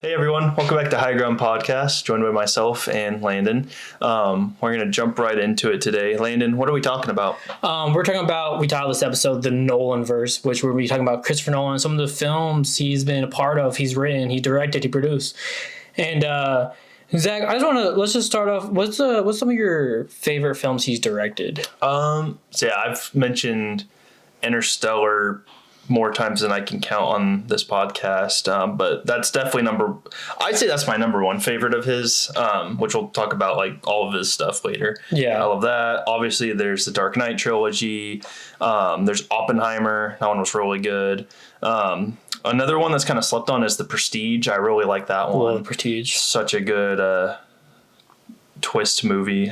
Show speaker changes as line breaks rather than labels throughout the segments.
Hey everyone, welcome back to High Ground Podcast, joined by myself and Landon. We're going to jump right into it today. Landon, what are we talking about?
We're talking about, we titled this episode, the Nolanverse, which we're going to be talking about Christopher Nolan, some of the films he's been a part of, he's written, he directed, he produced. And Zach, let's just start off, what's some of your favorite films he's directed?
I've mentioned Interstellar more times than I can count on this podcast, but that's definitely I'd say that's my number one favorite of his, which we'll talk about like all of his stuff later.
Yeah.
I love that. Obviously there's the Dark Knight trilogy. There's Oppenheimer. That one was really good. Another one that's kind of slept on is The Prestige. I really like that one.
The Prestige.
Such a good twist movie.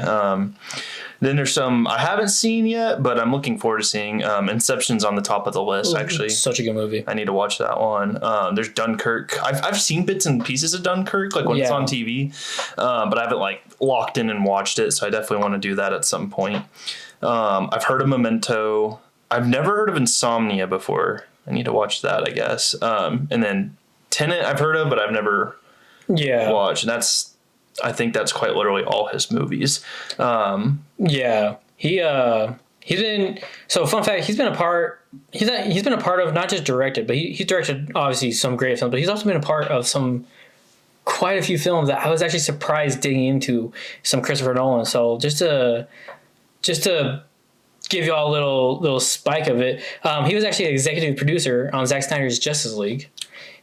Then there's some I haven't seen yet, but I'm looking forward to seeing. Inception's on the top of the list, actually.
Such a good movie.
I need to watch that one. There's Dunkirk. I've seen bits and pieces of Dunkirk, like when it's on TV, but I haven't like locked in and watched it, so I definitely want to do that at some point. I've heard of Memento. I've never heard of Insomnia before. I need to watch that, I guess. And then Tenet I've heard of, but I've never watched. And I think that's quite literally all his movies.
He's been, so fun fact, he's been a part of, not just directed, but he's directed obviously some great films, but he's also been a part of quite a few films that I was actually surprised digging into some Christopher Nolan. So just to give you all a little spike of it, he was actually an executive producer on Zack Snyder's Justice League.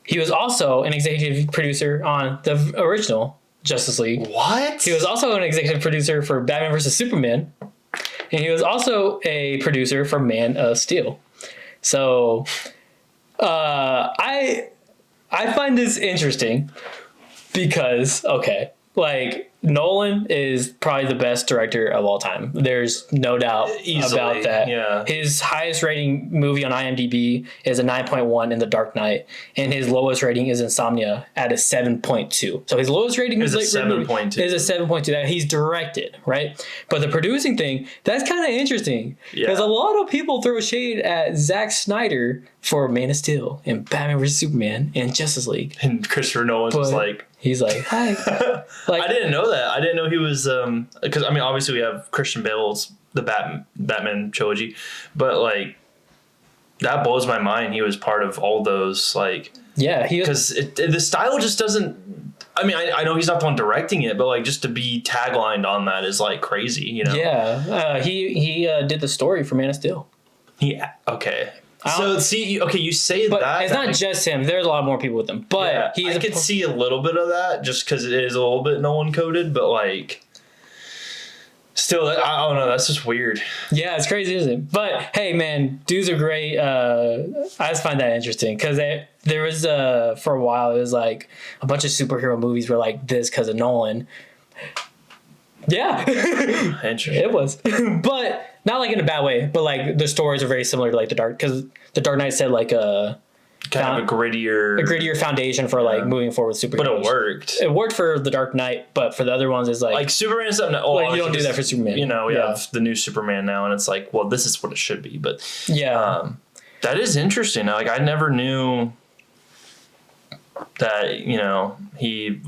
He was also an executive producer on the original Justice League.
What?
He was also an executive producer for Batman vs. Superman. And he was also a producer for Man of Steel. So I find this interesting because, Nolan is probably the best director of all time. There's no doubt about that.
Yeah.
His highest rating movie on IMDb is a 9.1 in The Dark Knight, and his lowest rating is Insomnia at a 7.2. So his lowest rating is a 7.2. Is a 7.2 that he's directed, right? But the producing thing, that's kind of interesting because a lot of people throw shade at Zack Snyder for Man of Steel and Batman vs. Superman and Justice League.
And Christopher Nolan's just like...
He's like, hi.
I didn't know that. I didn't know he was... Because, obviously we have Christian Bale's the Batman trilogy. But, that blows my mind. He was part of all those,
Yeah,
because the style just doesn't... I know he's not the one directing it, but, just to be taglined on that is, crazy, you know?
Yeah. He did the story for Man of Steel.
Okay. So you say
but
that.
It's not just him. There's a lot more people with him. But
I could see a little bit of that just because it is a little bit Nolan coded, but still, I don't know. That's just weird.
Yeah, it's crazy, isn't it? But hey, man, dudes are great. I just find that interesting because there was for a while it was a bunch of superhero movies were like this because of Nolan. Yeah,
interesting.
It was, but not in a bad way. But the stories are very similar to the Dark, because the Dark Knight said kind of
a grittier
foundation for moving forward with superheroes.
But it worked.
It worked for the Dark Knight, but for the other ones, it's
Superman is something.
You don't do that for Superman.
We have the new Superman now, and it's this is what it should be. But that is interesting. I never knew that he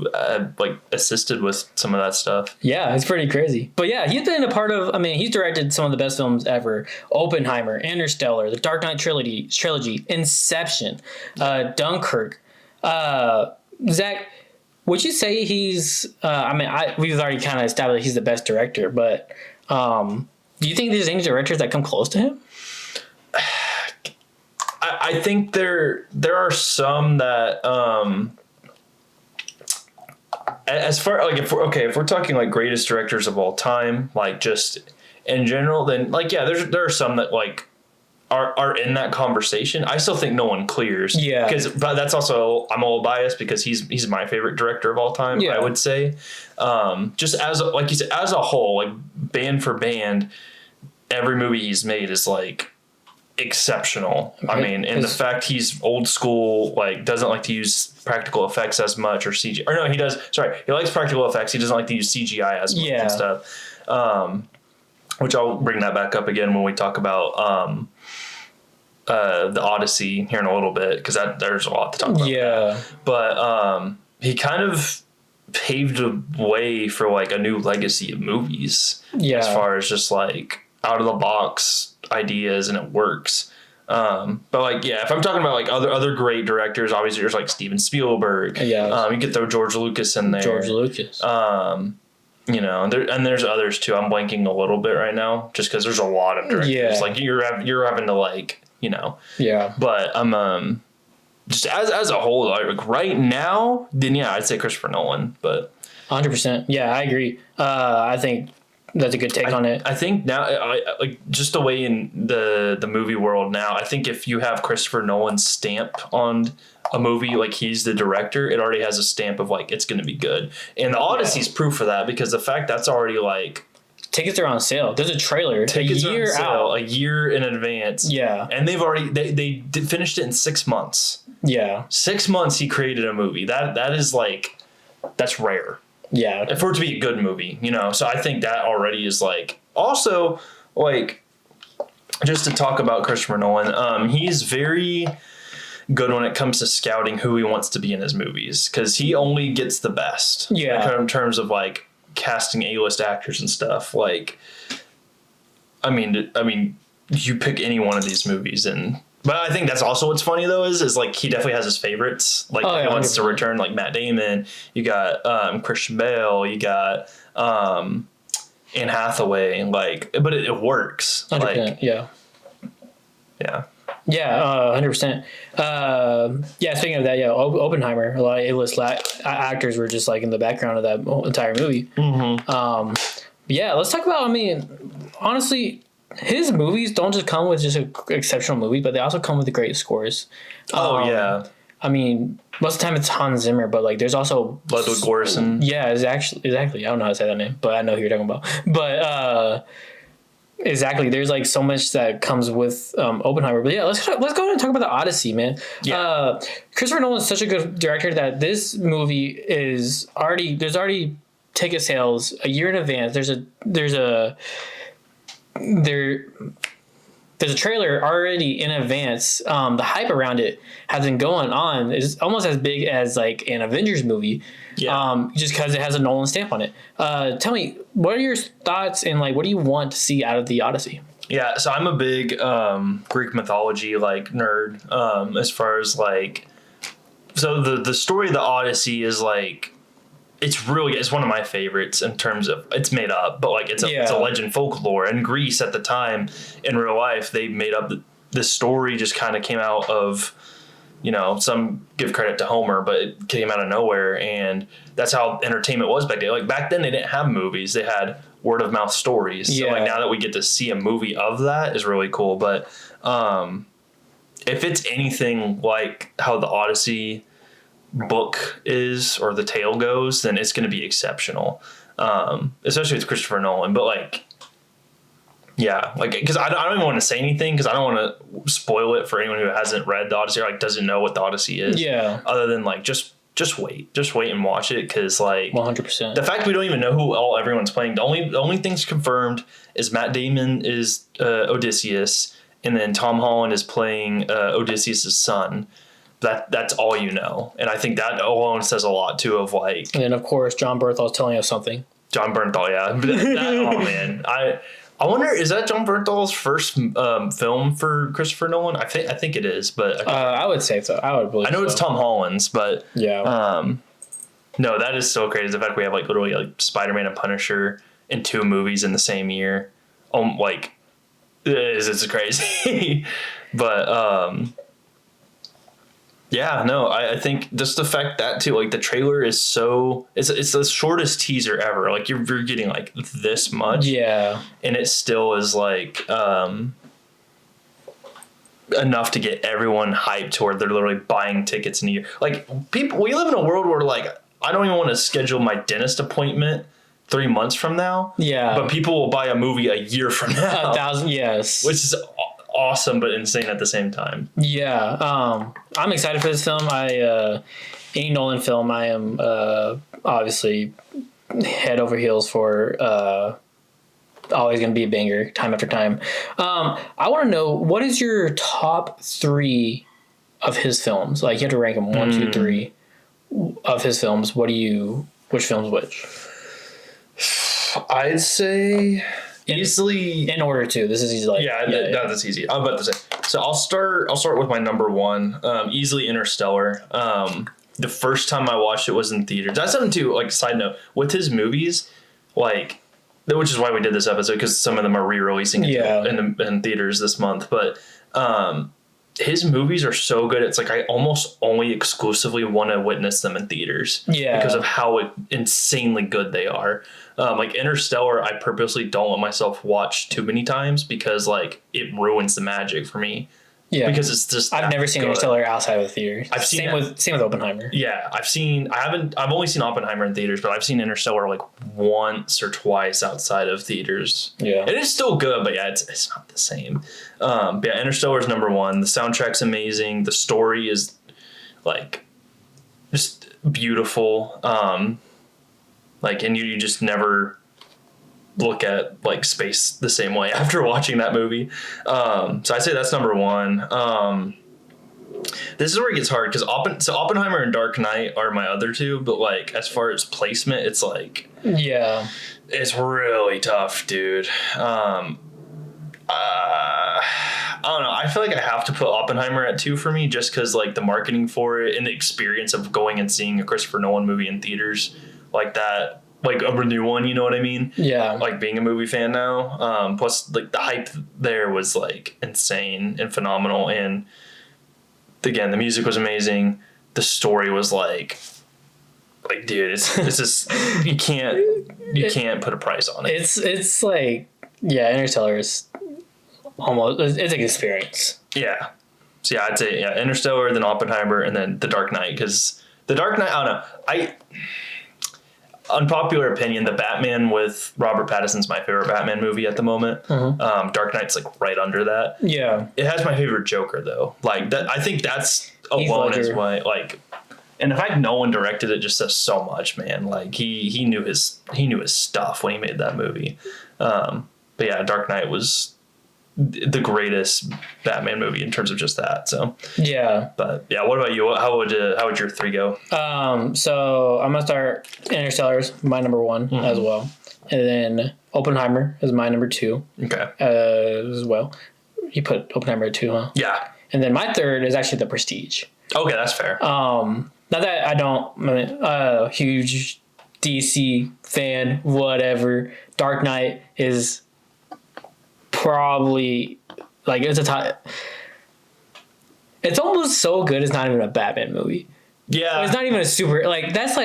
assisted with some of that stuff.
Yeah, it's pretty crazy. But yeah, he's been a part of. He's directed some of the best films ever: Oppenheimer, Interstellar, the Dark Knight trilogy, Inception, Dunkirk. Zach, would you say he's? We've already kind of established he's the best director, but do you think there's any directors that come close to him?
I think there are some that as far if we're talking greatest directors of all time, just in general, then there are some that are in that conversation. I still think Nolan clears.
Yeah.
But that's also, I'm a little biased because he's my favorite director of all time. Yeah. I would say, just as you said, as a whole, band for band, every movie he's made is exceptional. And the fact he's old school, doesn't like to use practical effects as much or CGI. Or no, he does. Sorry, he likes practical effects. He doesn't like to use CGI as much and stuff. Which I'll bring that back up again when we talk about the Odyssey here in a little bit, because there's a lot to talk about.
Yeah.
But he kind of paved a way for like a new legacy of movies. Yeah. As far as just like out of the box ideas, and it works. But like, yeah, if I'm talking about like other great directors, obviously there's like Steven Spielberg. Yeah. You could throw George Lucas in there.
George Lucas.
You know, and there's others too. I'm blanking a little bit right now, just because there's a lot of directors. Yeah. Like you're having to like, you know. Yeah. But just as a whole, like right now, then yeah, I'd say Christopher Nolan. But
100%. Yeah, I agree. I think that's a good take on it.
I think now, like just the way in the movie world now, I think if you have Christopher Nolan's stamp on a movie, like he's the director, it already has a stamp of like it's going to be good. And the Odyssey's proof of that, because the fact that's already like
tickets are on sale. There's a trailer tickets a year out,
a year in advance. Yeah, and they've already they finished it in 6 months. Yeah, 6 months he created a movie. That is like, that's rare. Yeah, for it to be a good movie, you know. So I think that already is like, also like, just to talk about Christopher Nolan, he's very good when it comes to scouting who he wants to be in his movies, because he only gets the best. Yeah, in terms of like casting A-list actors and stuff. Like, I mean, you pick any one of these movies, and but I think that's also what's funny though is like he definitely has his favorites. Like he wants to return, like Matt Damon. You got Christian Bale. You got Anne Hathaway. Like, but it works. 100%, like, yeah.
100%. Yeah, speaking of that, yeah, Oppenheimer. A lot of A-list actors were just like in the background of that entire movie. Mm-hmm. Yeah, let's talk about. I mean, honestly, his movies don't just come with just an exceptional movie, but they also come with great scores. Yeah. I mean, most of the time it's Hans Zimmer, but like there's also
Ludwig Göransson.
Yeah, exactly. I don't know how to say that name, but I know who you're talking about. But exactly, there's like so much that comes with Oppenheimer. But yeah, let's go ahead and talk about the Odyssey, man. Yeah. Christopher Nolan's such a good director that this movie is there's already ticket sales a year in advance. There's a trailer already in advance. The hype around it has been going on. It's almost as big as like an Avengers movie. Yeah. Just because it has a Nolan stamp on it. Tell me, what are your thoughts and like what do you want to see out of the Odyssey?
Yeah, so I'm a big Greek mythology like nerd. As far as like, so the story of the Odyssey is like, it's one of my favorites in terms of it's made up, but like it's a legend folklore. In Greece at the time, in real life, they made up this story. Just kind of came out of, you know, some give credit to Homer, but it came out of nowhere, and that's how entertainment was back then. Like back then, they didn't have movies; they had word of mouth stories. Yeah. So like now that we get to see a movie of that is really cool. But if it's anything like how the Odyssey book is or the tale goes, then it's going to be exceptional, especially with Christopher Nolan. But like, yeah, like, because I don't even want to say anything because I don't want to spoil it for anyone who hasn't read the Odyssey or like doesn't know what the Odyssey is. Yeah, other than like just wait and watch it, because like
100%.
The fact we don't even know who everyone's playing, the only things confirmed is Matt Damon is Odysseus, and then Tom Holland is playing Odysseus' son. That's all you know, and I think that alone says a lot too. Of like,
and then of course John Bernthal's telling us something.
John Bernthal, yeah. Oh man, I wonder, is that John Bernthal's first film for Christopher Nolan? I think it is, but
I would say so. I would believe.
I know it's Tom Holland's, but yeah. No, that is so crazy. The fact we have like literally like Spider-Man and Punisher in 2 movies in the same year, like it's crazy. But yeah, no, I think just the fact that too, like the trailer is it's the shortest teaser ever. Like you're getting like this much. Yeah. And it still is like enough to get everyone hyped to where they're literally buying tickets in a year. Like we live in a world where like I don't even want to schedule my dentist appointment 3 months from now. Yeah. But people will buy a movie a year from now.
1,000, yes.
Which is awesome but insane at the same time.
Yeah. I'm excited for this film. Any Nolan film, I am obviously head over heels for. Always going to be a banger time after time. I want to know, what is your top 3 of his films? Like you have to rank them 1, 2, 3. of his films, which film's which?
I'd say easily
in order to. This is easy.
That's easy. I'm about to say. So I'll start with my number one. Easily Interstellar. The first time I watched it was in theaters. That's something too. Like, side note, with his movies, like, which is why we did this episode, because some of them are re-releasing in theaters this month. But his movies are so good. It's like I almost only exclusively want to witness them in theaters. Yeah. Because of how insanely good they are. Like Interstellar, I purposely don't let myself watch too many times because like it ruins the magic for me. Yeah. Because it's just
I've never seen Interstellar outside of the theater. Same with Oppenheimer.
Yeah. I've only seen Oppenheimer in theaters, but I've seen Interstellar like once or twice outside of theaters. Yeah. It is still good, but yeah, it's not the same. But yeah, Interstellar is number one. The soundtrack's amazing. The story is like just beautiful. Like, and you just never look at like space the same way after watching that movie. So I say that's number one. This is where it gets hard because Oppenheimer and Dark Knight are my other two, but like as far as placement, it's like it's really tough, dude. I don't know. I feel like I have to put Oppenheimer at 2 for me just because like the marketing for it and the experience of going and seeing a Christopher Nolan movie in theaters like that, like a new one, you know what I mean? Yeah. Like being a movie fan now. Plus like the hype there was like insane and phenomenal. And again, the music was amazing. The story was like dude, it's just, you can't put a price on it.
It's like, yeah, Interstellar is almost, it's an experience.
Yeah. So yeah, I'd say Interstellar, then Oppenheimer, and then The Dark Knight. Because The Dark Knight, I don't know. Unpopular opinion, the Batman with Robert Pattinson's my favorite Batman movie at the moment. Mm-hmm. Dark Knight's like right under that. Yeah. It has my favorite Joker though. Like that, I think that's alone is why like, and the fact Nolan directed it just says so much, man. Like he knew his stuff when he made that movie. But yeah, Dark Knight was the greatest Batman movie in terms of just that. So yeah. But yeah, what about you? How would your 3 go?
So I'm gonna start Interstellar's my number 1 as well, and then Oppenheimer is my number 2. Okay. As well, you put Oppenheimer at 2, huh? Yeah. And then my third is actually The Prestige.
Okay, that's fair.
Not that I'm huge DC fan, whatever. Dark Knight is probably like it's almost so good it's not even a Batman movie. Yeah, it's not even a super that's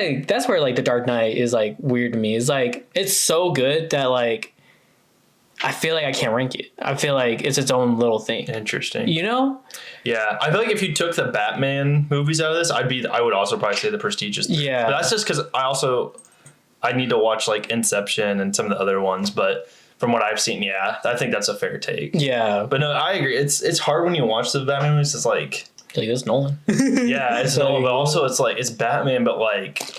where like The Dark Knight is like weird to me. It's like it's so good that like I feel like I can't rank it. I feel like it's its own little thing.
Interesting.
You know?
Yeah, I feel like if you took the Batman movies out of this, I would also probably say The Prestige. Yeah, but that's just because I need to watch like Inception and some of the other ones, but from what I've seen, yeah, I think that's a fair take. Yeah. But no, I agree. It's hard when you watch the Batman movies. It's like
it's Nolan.
Yeah, it's Nolan, but also it's like it's Batman, but like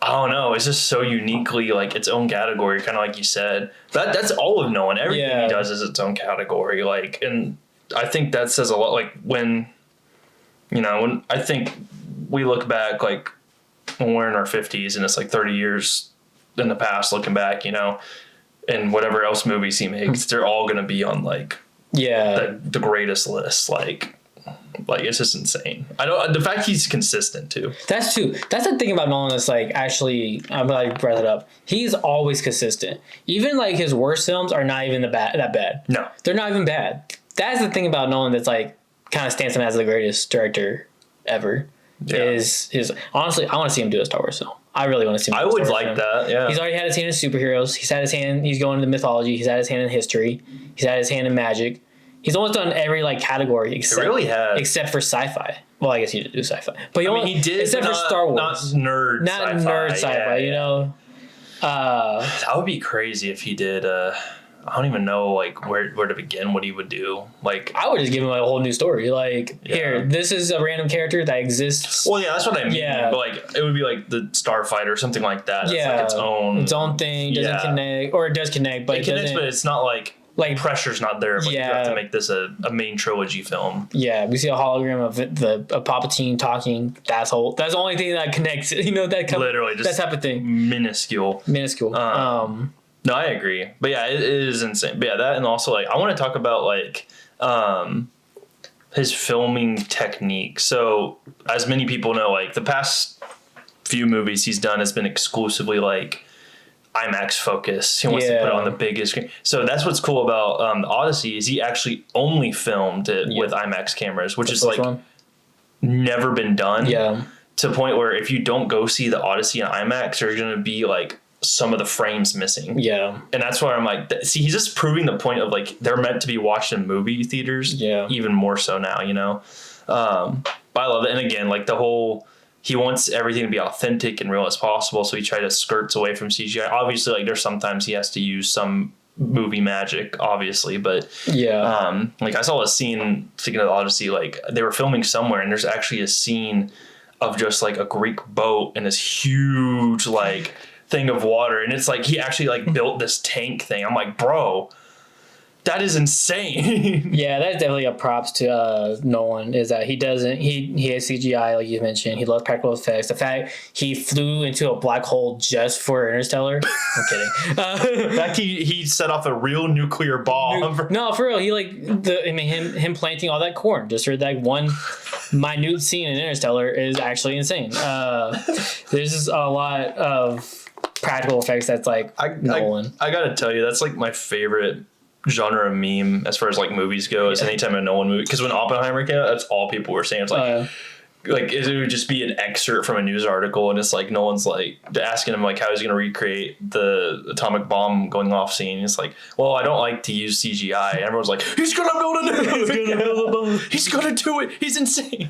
I don't know. It's just so uniquely like its own category, kind of like you said. That's all of Nolan. Everything he does is its own category. Like, and I think that says a lot. Like when I think we look back, like when we're in our 50s and it's like 30 years in the past, looking back, and whatever else movies he makes, they're all going to be on like the greatest list. Like it's just insane. The fact he's consistent too.
That's the thing about Nolan that's like actually I'm glad you brought it up. He's always consistent. Even like his worst films are not even that bad. No, they're not even bad. That's the thing about Nolan that's like kind of stands him as the greatest director ever. Yeah. Is honestly I want to see him do a Star Wars film. I really want to see him.
I would like that. Yeah.
He's already had his hand in superheroes. He's had his hand. He's going into mythology. He's had his hand in history. He's had his hand in magic. He's almost done every like category except for sci-fi. Well, I guess he did do sci-fi, but he did except for Star Wars,
not nerd
sci-fi. You know,
that would be crazy if he did. I don't even know like where to begin. What he would do. Like
I would just give him a whole new story. Like here, this is a random character that exists.
Well, yeah, that's what I mean. Yeah, but like it would be like the Starfighter or something like that. Yeah, it's like its own
thing. Doesn't connect, or it does connect, but
it connects. But it's not like like pressure's not there. Like, you have to make this a main trilogy film.
Yeah, we see a hologram of Palpatine talking. That's the only thing that connects. Literally just that type of thing.
Minuscule.
No,
I agree, but yeah, it is insane. But yeah, that, and also like I want to talk about like his filming technique. So as many people know, like the past few movies he's done has been exclusively like IMAX focus. He wants to put it on the biggest screen. So that's what's cool about Odyssey is he actually only filmed it with IMAX cameras, which is like never been done.
Yeah.
To the point where if you don't go see the Odyssey in IMAX, there's going to be like some of the frames missing.
Yeah.
And that's why I'm like, see, he's just proving the point of like, they're meant to be watched in movie theaters.
Yeah.
Even more so now, but I love it. And again, like he wants everything to be authentic and real as possible. So he tried to skirts away from CGI. Obviously, like there's sometimes he has to use some movie magic, obviously, but like I saw a scene, speaking of the Odyssey, like they were filming somewhere and there's actually a scene of just like a Greek boat and this huge like thing of water, and it's like he actually like built this tank thing. I'm like, bro, that is insane.
Yeah, that's definitely a props to Nolan, is that he has CGI, like you mentioned. He loves practical effects. The fact he flew into a black hole just for Interstellar. I'm kidding.
In fact, he set off a real nuclear bomb.
No, for real. He him planting all that corn just for that one minute scene in Interstellar is actually insane. There's just a lot of practical effects that's like Nolan.
I gotta tell you, that's like my favorite genre of meme as far as like movies go. Is anytime a Nolan movie, because when Oppenheimer came out, that's all people were saying. It's like like it would just be an excerpt from a news article, and it's like Nolan's like asking him like how he's gonna recreate the atomic bomb going off scene. It's like, well, I don't like to use CGI. And everyone's like, he's gonna build a bomb. He's gonna do it. He's insane.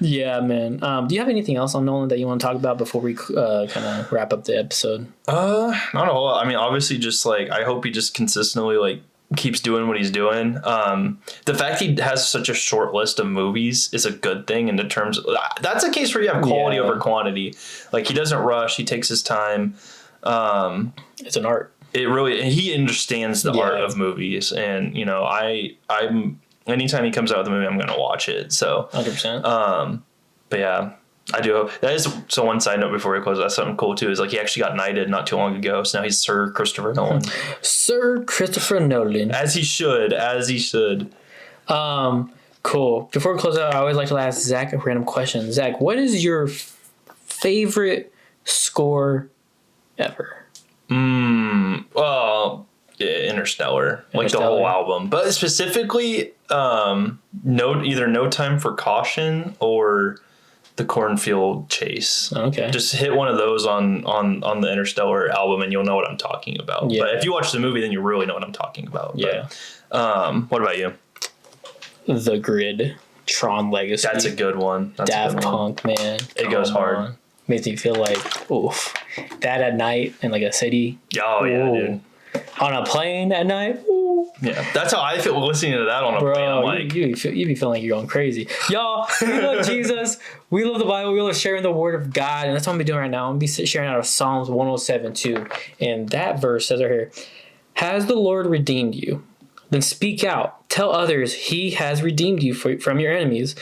Yeah, man. Do you have anything else on Nolan that you want to talk about before we kind of wrap up the episode?
Not a whole lot. I mean, obviously, just like I hope he just consistently like keeps doing what he's doing. The fact he has such a short list of movies is a good thing in the terms of, that's a case where you have quality over quantity. Like he doesn't rush. He takes his time.
It's an art.
It really, he understands the art of movies, and I'm anytime he comes out with a movie, I'm going to watch it. So
100%.
But yeah, I do hope that is. So one side note before we close, that's something cool too. Is like he actually got knighted not too long ago. So now he's Sir Christopher Nolan.
Sir Christopher Nolan.
As he should.
Cool. Before we close out, I always like to ask Zach a random question. Zach, what is your favorite score ever?
Well, yeah, Interstellar, like the whole album, but specifically, either No Time for Caution or the Cornfield Chase.
Okay,
just hit one of those on the Interstellar album, and you'll know what I'm talking about. Yeah. But if you watch the movie, then you really know what I'm talking about.
Yeah.
But, what about you?
The Grid, Tron Legacy.
That's a good one.
Daft Punk, man.
It goes hard.
Makes me feel like, oof. That at night in like a city.
Oh, yeah, dude.
On a plane at night. Ooh.
Yeah, that's how I feel listening to that on a plane. I'm like,
you be feeling like you're going crazy. Y'all, we love Jesus. We love the Bible. We love sharing the word of God. And that's what I'm going to be doing right now. I'm going to be sharing out of Psalms 107:2. And that verse says right here, has the Lord redeemed you? Then speak out. Tell others he has redeemed you from your enemies.